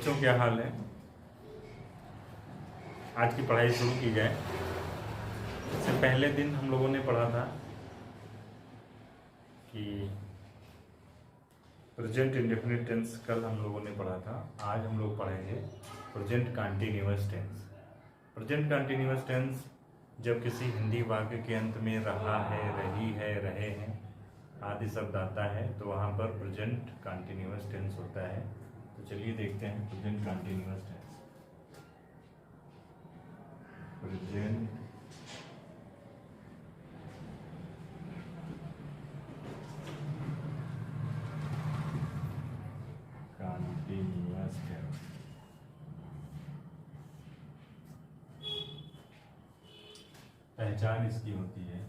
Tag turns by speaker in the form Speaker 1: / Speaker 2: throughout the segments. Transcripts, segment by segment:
Speaker 1: बच्चों क्या हाल है। आज की पढ़ाई शुरू की जाए। इससे पहले दिन हम लोगों ने पढ़ा था कि प्रेजेंट इंडेफिनिट टेंस, कल हम लोगों ने पढ़ा था। आज हम लोग पढ़ेंगे present continuous tense. Present continuous tense जब किसी हिंदी वाक्य के अंत में रहा है, रही है, रहे हैं आदि शब्द आता है तो वहाँ पर प्रेजेंट कंटीन्यूअस टेंस होता है। तो चलिए देखते हैं present continuous tense. Present continuous tense. पहचान इसकी होती है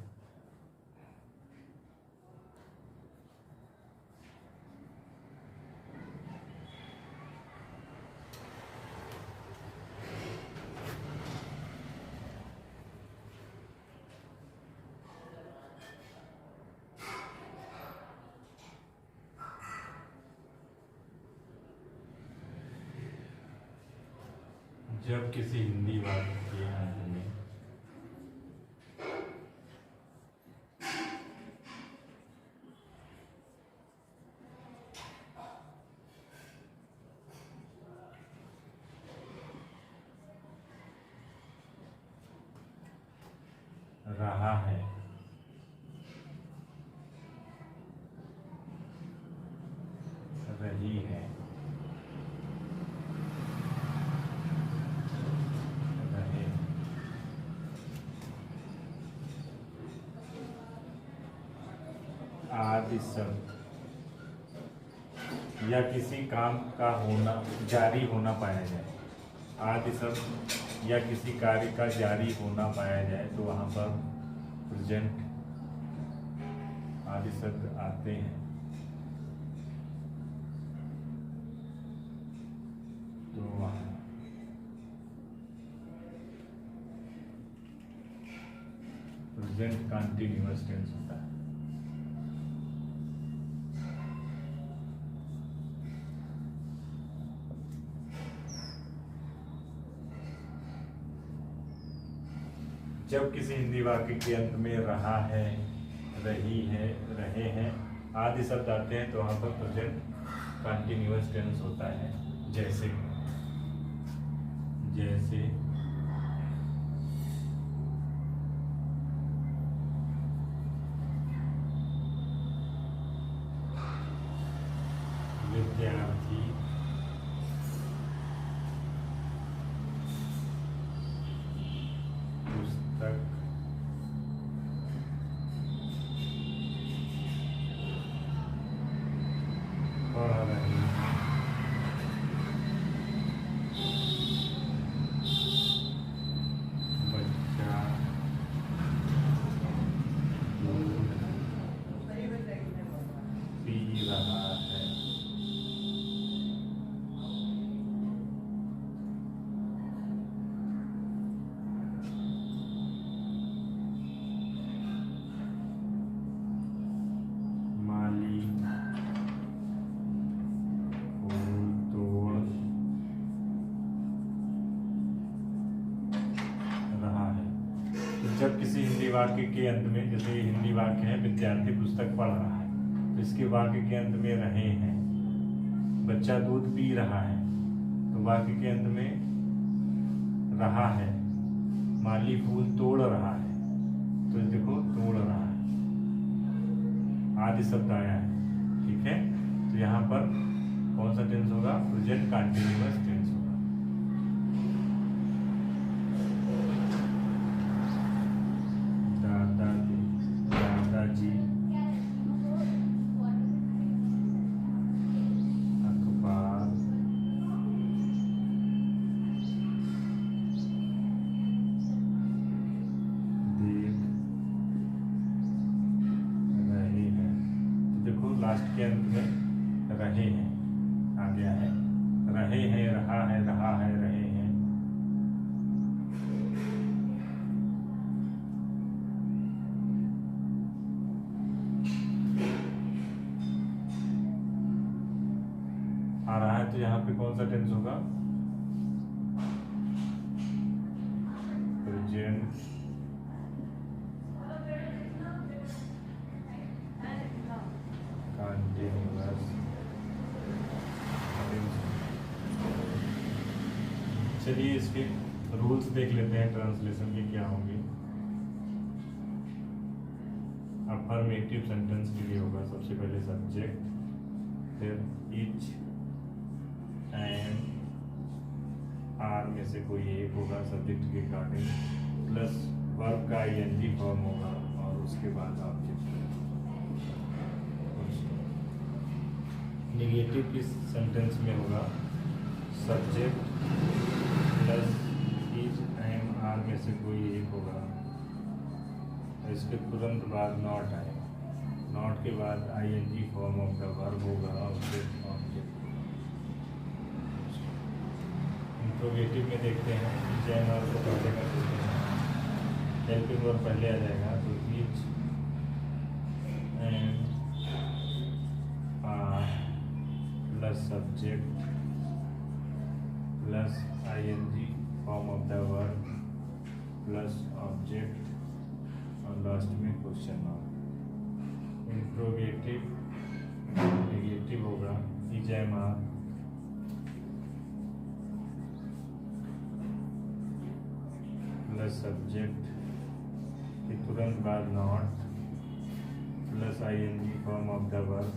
Speaker 1: जब किसी हिंदी वाक्य के अंत में रहा है, रही है, रहे आदि शब्द या किसी काम का होना, जारी होना पाया जाए। आदि शब्द या किसी कार्य का जारी होना पाया जाए तो वहाँ पर प्रेजेंट आदि शब्द आते हैं। तो वहाँ प्रेजेंट कंटीन्यूअस टेंस होता है। जब किसी हिंदी वाक्य के अंत में रहा है, रही है, रहे हैं आदि शब्द आते हैं तो वहाँ पर प्रेजेंट कंटीन्यूअस टेंस होता है। जैसे जैसे विद्यार्थी पुस्तक पढ़ रही है। बच्चा दूध पी रहा है। माली फूल तोड़ रहा है। तो जब किसी हिंदी वाक्य के अंत में, जैसे ये हिंदी वाक्य है विद्यार्थी पुस्तक पढ़ रहा है, तो इसके वाक्य के अंत में रहे हैं। बच्चा दूध पी रहा है तो वाक्य के अंत में रहा है। माली फूल तोड़ रहा है तो देखो तोड़ रहा है आदि शब्द आया है। ठीक है, तो यहाँ पर कौन सा टेंस होगा? प्रेजेंट कंटीन्यूअस टेंस होगा। दादाजी दादाजी अखबार देख रहे हैं। तो देखो लास्ट के अंत में रहे हैं आ गया है। रहे हैं, रहा है, रहे हैं। आ रहा है तो तो यहाँ पे कौन सा टेंस होगा? Present continuous. चलिए इसके रूल्स देख लेते हैं ट्रांसलेशन के क्या होंगे। अफर्मेटिव सेंटेंस के लिए होगा सबसे पहले सब्जेक्ट, फिर इच एंड आर में से कोई एक होगा सब्जेक्ट के अकॉर्डिंग, प्लस वर्ब का आईएनजी फॉर्म होगा और उसके बाद ऑब्जेक्ट। नेगेटिव किस सेंटेंस में होगा? Subject plus is and are में से कोई एक होगा, इसके तुरंत बाद नॉट आएगा, नॉट के बाद ING form of the verb होगा, ऑब्जेक्ट ऑब्जेक्ट। इंट्रोगेटिव में देखते हैं जैन और को पहले कर देते हैं, हेल्पिंग वर्ब पहले आ जाएगा, तो is and are plus subject plus ING form of the verb plus object और लास्ट में क्वेश्चन मार्क। इंट्रोगेटिव नेगेटिव होगा is am are plus subject के तुरंत बाद not plus ING form of the verb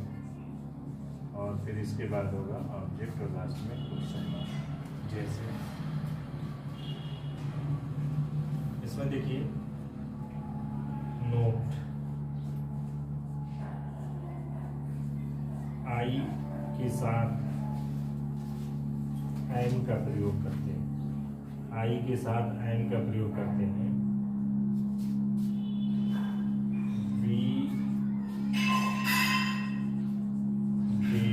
Speaker 1: और फिर इसके बाद होगा ऑब्जेक्ट और लास्ट में क्वेश्चन मार्क। जैसे इसमें देखिए नोट, आई के साथ एम का प्रयोग करते हैं, आई के साथ एम का प्रयोग करते हैं। वी दे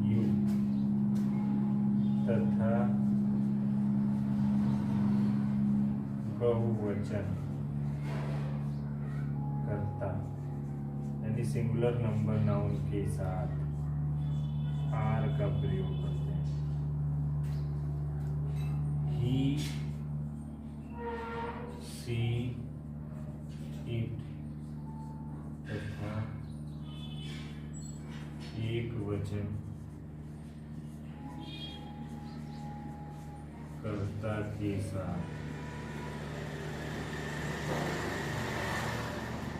Speaker 1: यू तथा बहुवचन करता यानी सिंगुलर नंबर नाउन के साथ आर का प्रयोग करते हैं। ही सी इट तथा एक वचन कर्ता के साथ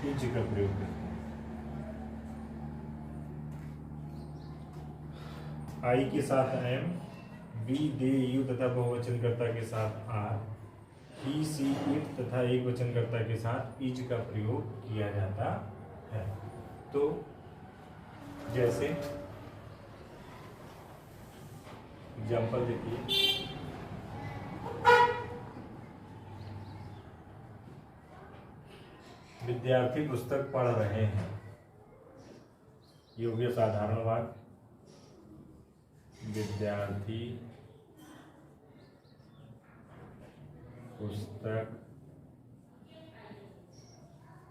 Speaker 1: इज का प्रयोग करते हैं। आई के साथ एम, वी दे यू तथा बहुवचनकर्ता के साथ आर, ही सी इट तथा एक वचनकर्ता के साथ इज का प्रयोग किया जाता है। तो जैसे एग्जाम्पल देखिए, विद्यार्थी पुस्तक पढ़ रहे हैं, ये हो गया साधारण वाक्य। विद्यार्थी पुस्तक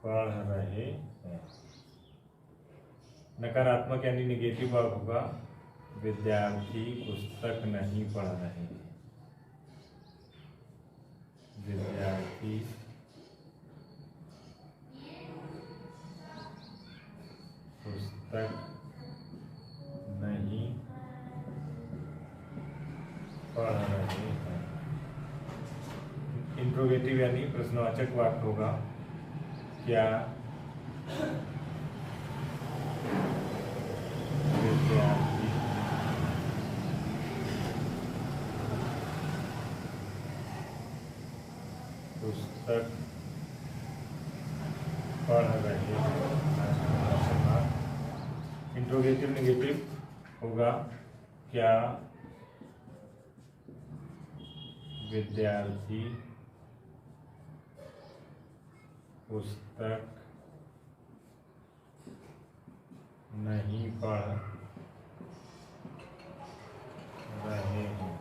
Speaker 1: पढ़ रहे हैं। नकारात्मक यानी नेगेटिव वाक्य होगा विद्यार्थी पुस्तक नहीं पढ़ रहे हैं। विद्यार्थी पुस्तक नहीं पढ़ रहे हैं। इंट्रोगेटिव यानी प्रश्नवाचक वाक्य होगा, क्या विद्यार्थी पुस्तक पढ़ रहे हैं। इंट्रोगेटिव नेगेटिव होगा, क्या विद्यार्थी पुस्तक नहीं पढ़ रहे हैं।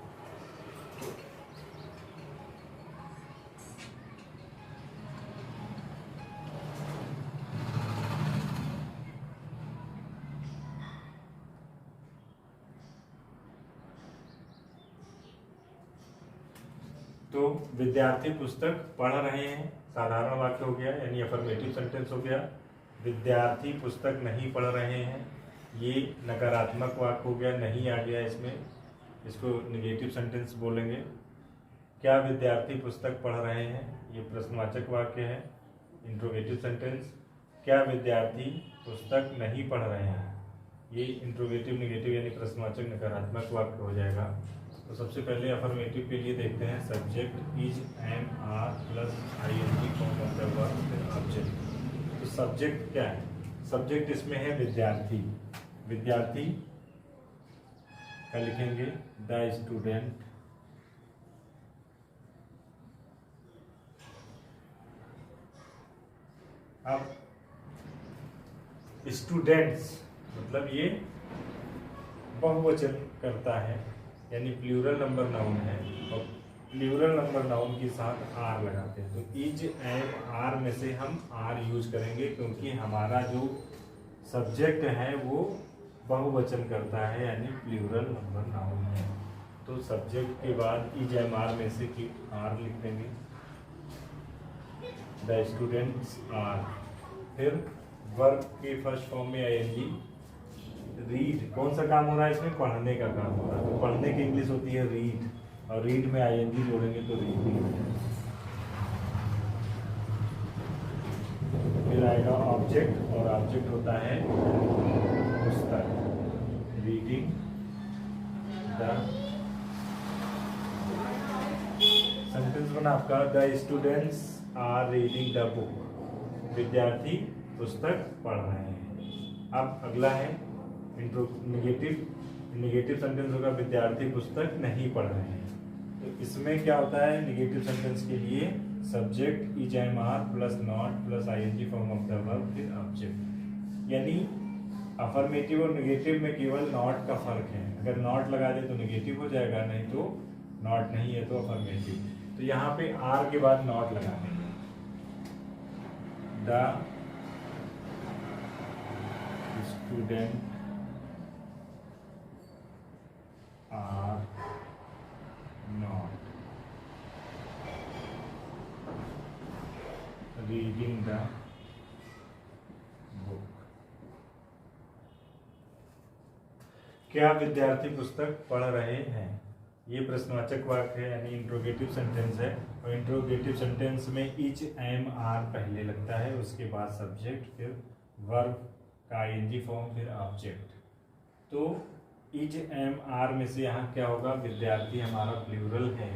Speaker 1: तो विद्यार्थी पुस्तक पढ़ रहे हैं साधारण वाक्य हो गया, यानी अफर्मेटिव सेंटेंस हो गया। विद्यार्थी पुस्तक नहीं पढ़ रहे हैं, ये नकारात्मक वाक्य हो गया, नहीं आ गया इसमें, इसको नेगेटिव सेंटेंस बोलेंगे। क्या विद्यार्थी पुस्तक पढ़ रहे हैं, ये प्रश्नवाचक वाक्य है, इंट्रोगेटिव सेंटेंस। क्या विद्यार्थी पुस्तक नहीं पढ़ रहे हैं, ये इंट्रोगेटिव नेगेटिव यानी प्रश्नवाचक नकारात्मक वाक्य हो जाएगा। तो सबसे पहले अफर्मेटिव के लिए देखते हैं, subject is am are plus ING form of the verb फिर ऑब्जेक्ट। तो सब्जेक्ट क्या है, सब्जेक्ट इसमें है विद्यार्थी, विद्यार्थी का लिखेंगे द स्टूडेंट, अब स्टूडेंट्स मतलब ये बहुवचन करता है, यानी प्लूरल नंबर नाउन है, और प्लूरल नंबर नाउन के साथ आर लगाते हैं। तो इज एम आर में से हम आर यूज करेंगे, क्योंकि हमारा जो सब्जेक्ट है वो बहुवचन करता है, यानी प्लूरल नंबर नाउन है। तो सब्जेक्ट के बाद इज एम आर में से कि आर लिख देंगे, द स्टूडेंट्स आर। फिर वर्ब के फर्स्ट फॉर्म में ING, रीड, कौन सा काम हो रहा है इसमें, पढ़ने का काम हो रहा है। तो पढ़ने की इंग्लिश होती है रीड, और रीड में ING जोड़ेंगे तो रीडिंग हो जाएगा। फिर आएगा ऑब्जेक्ट, और ऑब्जेक्ट होता है पुस्तक, रीडिंग द, सेंटेंस बना आपका the students are reading the book, विद्यार्थी पुस्तक पढ़ रहे हैं। अब अगला है नेगेटिव सेंटेंस होगा, विद्यार्थी पुस्तक नहीं पढ़ रहे हैं। तो इसमें क्या होता है, नेगेटिव सेंटेंस के लिए subject is am are plus not plus ING form of the verb फिर ऑब्जेक्ट। यानी अफर्मेटिव और नेगेटिव में केवल नॉट का फर्क है, अगर नॉट लगा दे तो नेगेटिव हो जाएगा, नहीं तो नॉट नहीं है तो अफर्मेटिव। तो यहाँ पे आर के बाद नॉट लगा देंगे, the student are not reading the book। क्या विद्यार्थी पुस्तक पढ़ रहे हैं, ये प्रश्नवाचक वाक्य है, यानी इंट्रोगेटिव सेंटेंस है, और इंट्रोगेटिव सेंटेंस में इच एम आर पहले लगता है, उसके बाद सब्जेक्ट, फिर वर्ब का ING फॉर्म, फिर ऑब्जेक्ट। तो इज एम आर में से यहाँ क्या होगा, विद्यार्थी हमारा प्लूरल है,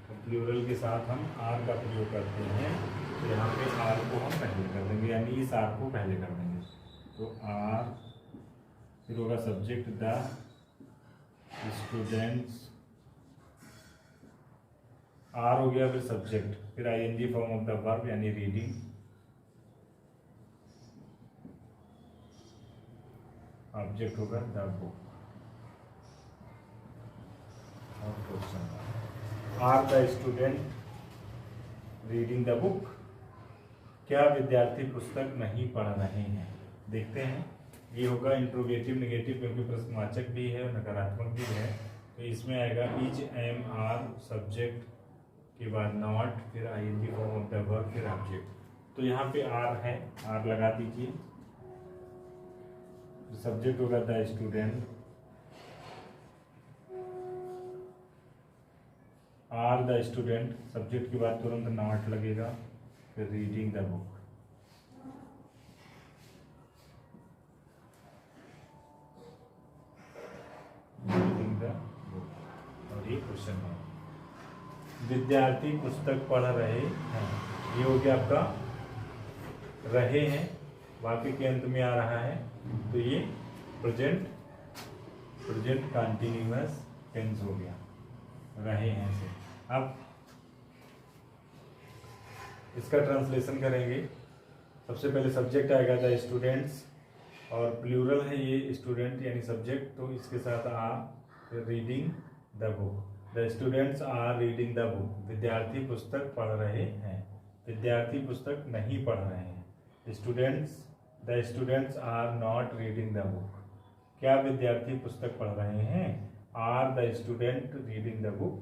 Speaker 1: तो प्लूरल के साथ हम आर का प्रयोग करते हैं, तो यहाँ पे आर को हम पहले कर देंगे, यानी इस आर को पहले कर देंगे। तो आर, फिर होगा सब्जेक्ट द स्टूडेंट्स, आर हो गया, फिर सब्जेक्ट, फिर ING form of the verb यानी रीडिंग, ऑब्जेक्ट होगा the book. Are the student reading the book, क्या विद्यार्थी पुस्तक नहीं पढ़ रहे हैं। देखते हैं, ये होगा इंट्रोगेटिव नेगेटिव, क्योंकि प्रश्नवाचक भी है और नकारात्मक भी है। तो इसमें आएगा इज एम आर, सब्जेक्ट के बाद नॉट, फिर ING form of the verb, फिर ऑब्जेक्ट। तो यहाँ पे आर है, आर लगा दीजिए, सब्जेक्ट होगा the student, are the student, subject के बाद तुरंत नॉट लगेगा, फिर reading the book. Reading the book, और ये क्वेश्चन है, विद्यार्थी पुस्तक पढ़ रहे हैं, ये हो गया आपका रहे हैं, वाक्य के अंत में आ रहा है, तो ये प्रेजेंट कंटिन्यूअस टेंस हो गया, रहे हैं से। अब इसका ट्रांसलेशन करेंगे, सबसे पहले सब्जेक्ट आएगा द स्टूडेंट्स, और प्लूरल है ये स्टूडेंट यानी सब्जेक्ट, तो इसके साथ आ, फिर reading the book, the students are reading the book, विद्यार्थी पुस्तक पढ़ रहे हैं, विद्यार्थी पुस्तक नहीं पढ़ रहे हैं, the students are not reading the book, क्या विद्यार्थी पुस्तक पढ़ रहे हैं, are the student reading the book,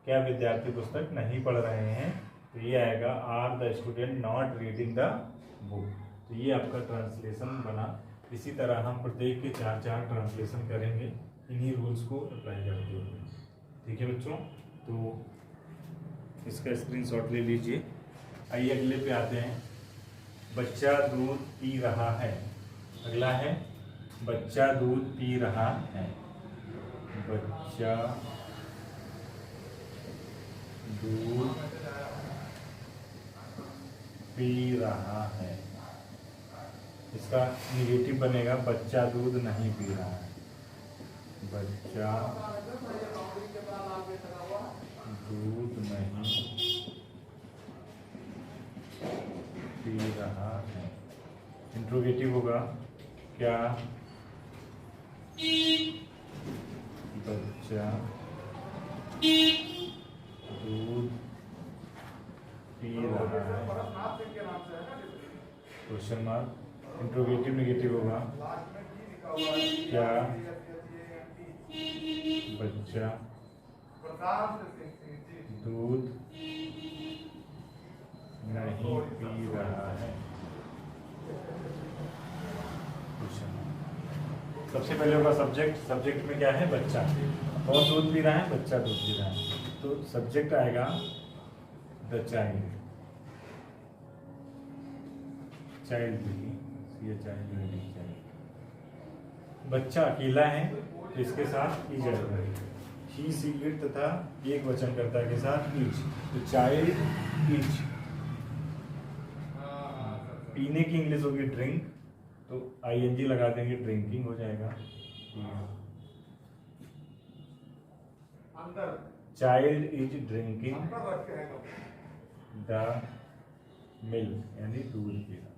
Speaker 1: क्या विद्यार्थी पुस्तक नहीं पढ़ रहे हैं, तो ये आएगा are the student not reading the book. तो ये आपका ट्रांसलेशन बना। इसी तरह हम प्रत्येक के 4 ट्रांसलेशन करेंगे इन्हीं रूल्स को अप्लाई करते हुए। ठीक है बच्चों, तो इसका स्क्रीनशॉट ले लीजिए। आइए अगले पे आते हैं। बच्चा दूध पी रहा है। अगला है बच्चा दूध पी रहा है। बच्चा दूध पी रहा है। इसका निगेटिव बनेगा बच्चा दूध नहीं पी रहा है। बच्चा दूध नहीं पी रहा है। इंट्रोगेटिव होगा क्या बच्चा दूध पी रहा है, क्वेश्चन मार्क। इंट्रोगेटिव नेगेटिव होगा क्या बच्चा दूध नहीं पी रहा है। सबसे पहले होगा सब्जेक्ट। सब्जेक्ट में क्या है बच्चा। कौन दूध पी रहा है, बच्चा दूध पी रहा है। तो सब्जेक्ट आएगा द चाइल्ड। चाइल्ड ये चाइल्ड। बच्चा अकेला है तो इसके साथ ई जाएगा। ही सी इट तथा एक वचन कर्ता के साथ ईच। तो चाइल्ड ईच। पीने की इंग्लिश होगी ड्रिंक, तो आईएनजी लगा देंगे, ड्रिंकिंग हो जाएगा। Child is drinking the milk, यानी दूध पी रहा।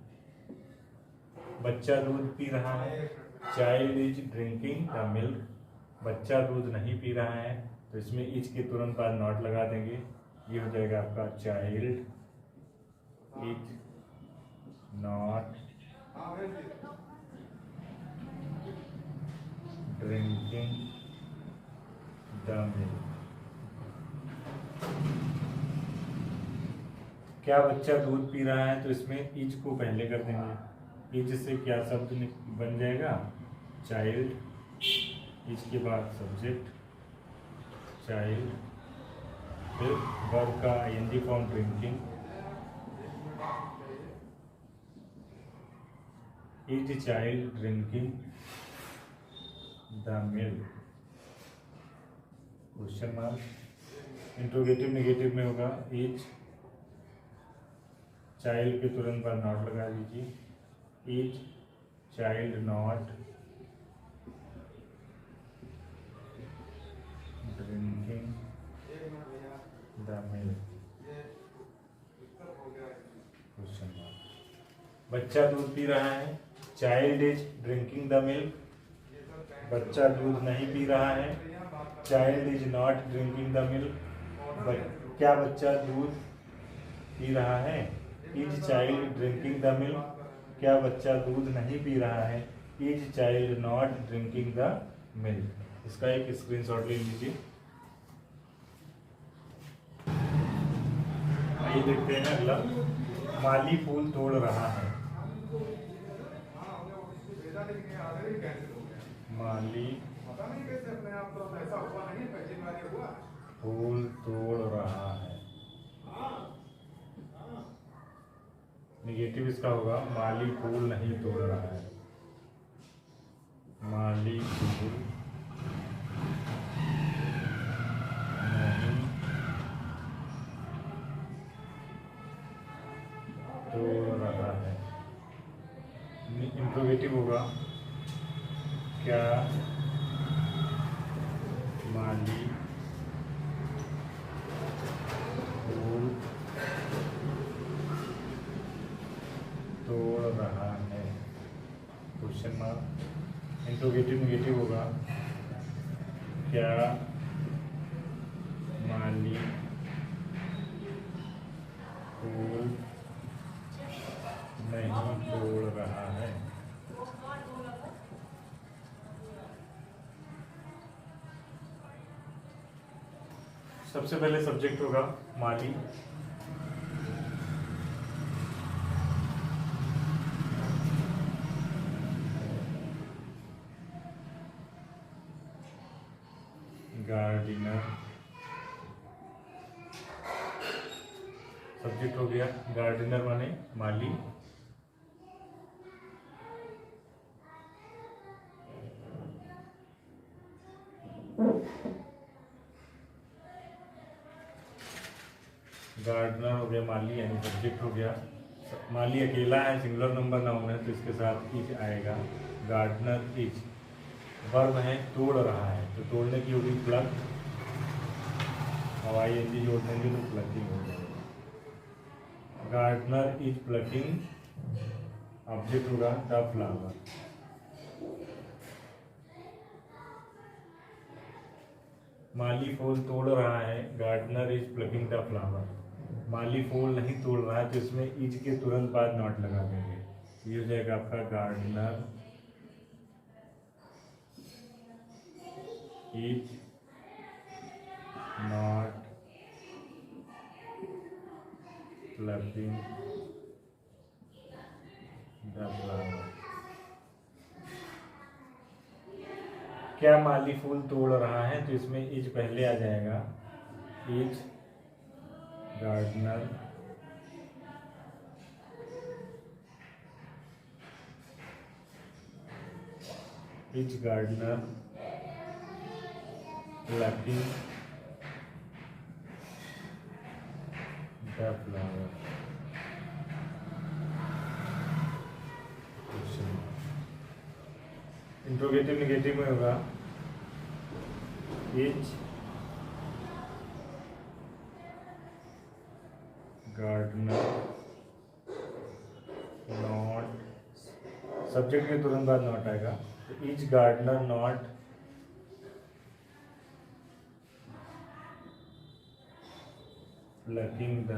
Speaker 1: बच्चा दूध पी रहा है। Child is drinking the milk. बच्चा दूध नहीं पी रहा है, तो इसमें इज के तुरंत बाद नॉट लगा देंगे। ये हो जाएगा आपका child is not drinking the milk. क्या बच्चा दूध पी रहा है, तो इसमें इज को पहले कर देंगे। इज से क्या शब्द बन जाएगा, चाइल्ड। इज के बाद सब्जेक्ट चाइल्ड, फिर वर्ब का ING form drinking. Is child drinking the milk, question mark. Interrogative negative में होगा इज, चाइल्ड के तुरंत बाद नॉट लगा दीजिए। Is child not drinking the milk, question mark. बच्चा दूध पी रहा है। Child is drinking the milk. बच्चा दूध नहीं पी रहा है। Child is not drinking the milk. क्या बच्चा दूध पी रहा है, is child drinking the milk. क्या बच्चा दूध नहीं पी रहा है, is child not drinking the milk. इसका एक स्क्रीनशॉट ले लीजिए। आइए देखते हैं अगला। माली फूल तोड़ रहा है। माली फूल तोड़ रहा है। निगेटिव इसका होगा माली फूल नहीं तोड़ रहा है। माली फूल नहीं तोड़ रहा है। इंट्रोगेटिव होगा क्या माली फूल तोड़ रहा है, क्वेश्चन मार्क। इंट्रोगेटिव नेगेटिव होगा क्या माली फूल नहीं तोड़ रहा है। सबसे पहले सब्जेक्ट होगा माली। गार्डिनर सब्जेक्ट हो गया। गार्डिनर माने माली। गार्डनर हो गया माली, यानी सब्जेक्ट हो गया। माली अकेला है, सिंगुलर नंबर नाउन है, तो इसके साथ इज आएगा। Gardener is. वर्ब है तोड़ रहा है, तो तोड़ने की होगी प्लग, और आईएनजी जोड़ देंगे तो प्लकिंग हो जाएगा। गार्डनर इज प्लकिंग, ऑब्जेक्ट होगा द फ्लावर। माली फूल तोड़ रहा है, gardener is plucking the flower. माली फूल नहीं तोड़ रहा है, तो इसमें इज के तुरंत बाद नॉट लगा देंगे, ये हो जाएगा आपका gardener is not plucking the flower. क्या माली फूल तोड़ रहा है, तो इसमें इज पहले आ जाएगा। Is gardener is gardener plucking the flower. Interrogative negative में होगा इज गार्डनर नॉट, सब्जेक्ट के तुरंत बाद नॉट आएगा, तो is gardener not plucking the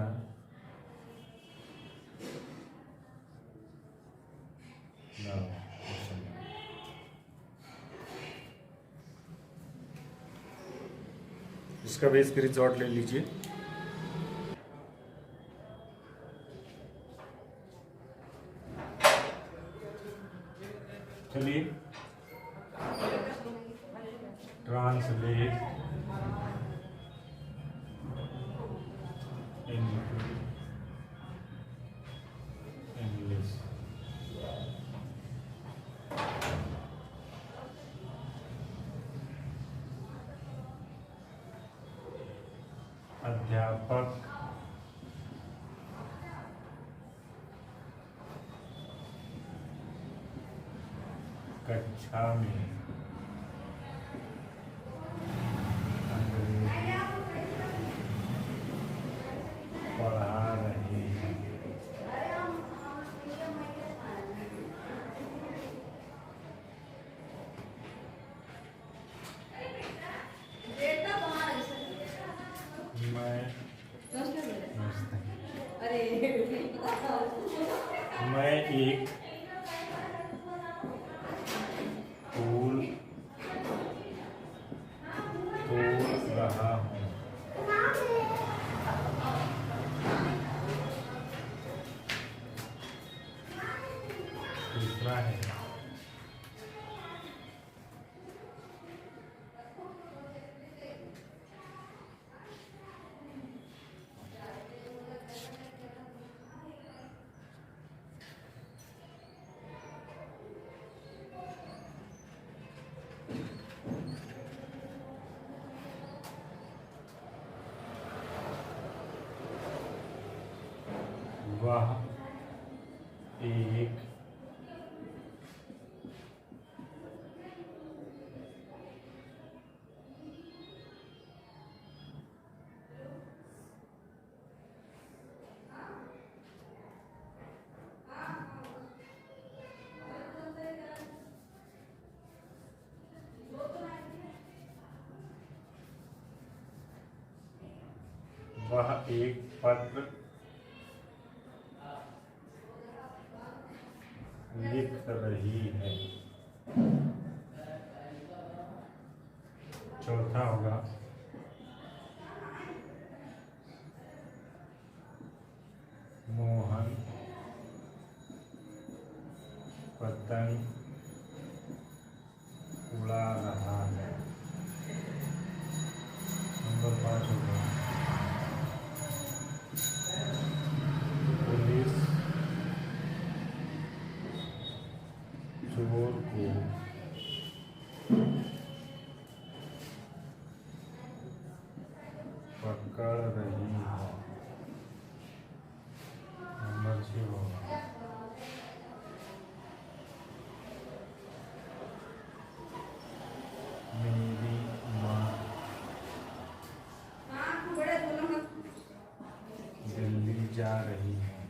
Speaker 1: flower. इसका भी स्क्रीनशॉट ले लीजिए। चलिए ट्रांसलेट इनटू इंग्लिश। अध्यापक कक्षा में अंग्रेजी पढ़ा रहे हैं। मैं एक फूल तोड़ रहा हूँ। दूसरा है वह एक पत्र लिख रही है। चौथा होगा पतंग उड़ा रहा है। नंबर 5 हो गया। पुलिस चोर को पकड़ रही है। नंबर 6 होगा। मेरी माँ दिल्ली जा रही है।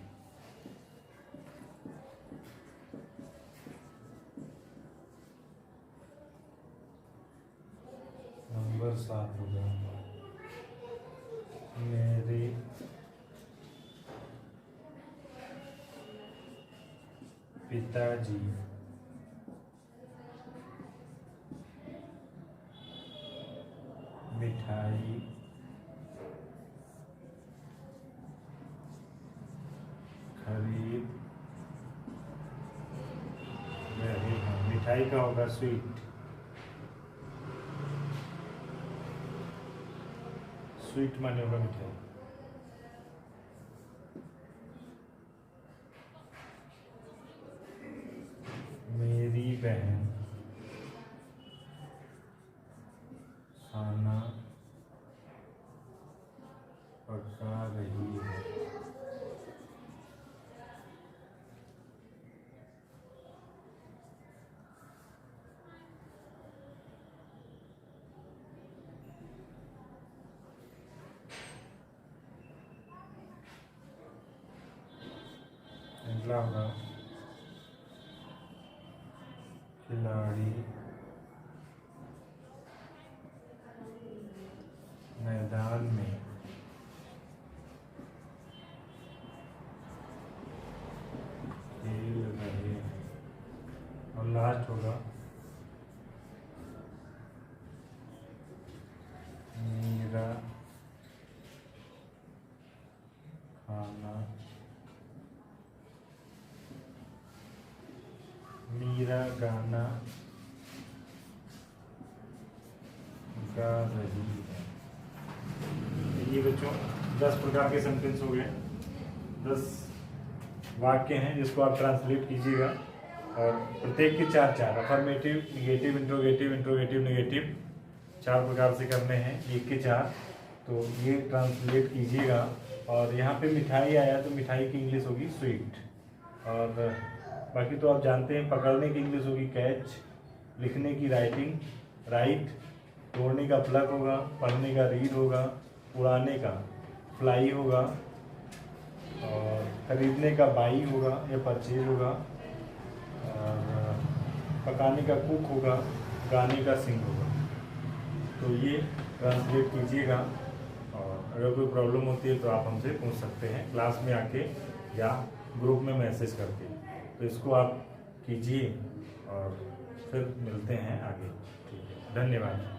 Speaker 1: नंबर 7 होगा। मेरे पिताजी मिठाई खरीद रहे हैं। मिठाई का होगा स्वीट। स्वीट माने होगा मिठाई। मेरी बहन खाना पका रही है। अगला होगा खिलाड़ी मैदान में खेल रहे हैं। और लास्ट होगा मेरा खाना मीरा गाना गा रही है। ये बच्चों 10 प्रकार के सेंटेंस हो गए। 10 वाक्य हैं जिसको आप ट्रांसलेट कीजिएगा और प्रत्येक के 4 affirmative, negative, interrogative, interrogative, negative 4 प्रकार से करने हैं, 1 के 4। तो ये ट्रांसलेट कीजिएगा। और यहाँ पे मिठाई आया तो मिठाई की इंग्लिश होगी स्वीट। और बाकी तो आप जानते हैं, पकड़ने की इंग्लिश होगी कैच, लिखने की राइटिंग, राइट, तोड़ने का प्लग होगा, पढ़ने का रीड होगा, उड़ाने का फ्लाई होगा, और खरीदने का बाई होगा या परचेज होगा, और पकाने का कुक होगा, गाने का सिंग होगा। तो ये ट्रांसलेट कीजिएगा। और अगर कोई प्रॉब्लम होती है तो आप हमसे पूछ सकते हैं क्लास में आके या ग्रुप में मैसेज करके। तो इसको आप कीजिए और फिर मिलते हैं आगे। ठीक है, धन्यवाद।